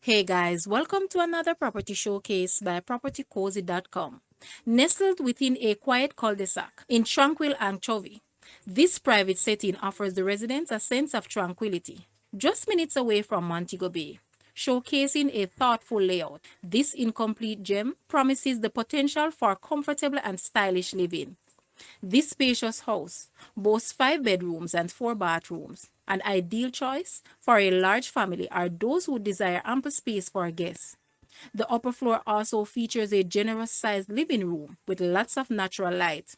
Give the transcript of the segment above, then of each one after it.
Hey guys, welcome to another property showcase by propertycozy.com. Nestled within a quiet cul-de-sac in tranquil Anchovy, this private setting offers the residents a sense of tranquility. Just minutes away from Montego Bay, showcasing a thoughtful layout, this incomplete gem promises the potential for comfortable and stylish living. This spacious house boasts 5 bedrooms and 4 bathrooms, an ideal choice for a large family or those who desire ample space for guests. The upper floor also features a generous sized living room with lots of natural light.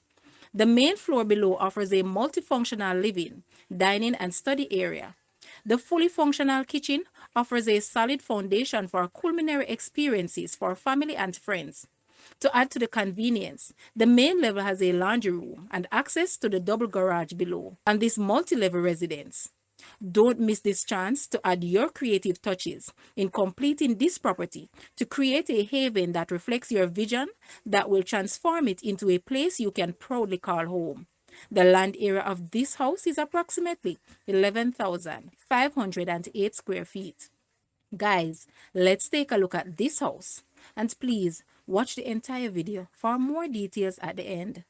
The main floor below offers a multifunctional living, dining, and study area. The fully functional kitchen offers a solid foundation for culinary experiences for family and friends. To add to the convenience, the main level has a laundry room and access to the double garage below and this multi-level residence. Don't miss this chance to add your creative touches in completing this property to create a haven that reflects your vision that will transform it into a place you can proudly call home. The land area of this house is approximately 11,508 square feet. Guys, let's take a look at this house. And please watch the entire video for more details at the end.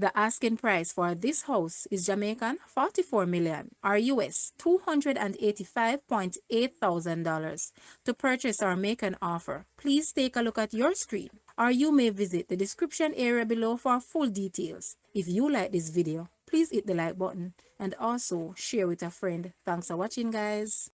The asking price for this house is Jamaican 44 million or US $285,800. To purchase or make an offer, please take a look at your screen or you may visit the description area below for full details. If you like this video, please hit the like button and also share with a friend. Thanks for watching, guys.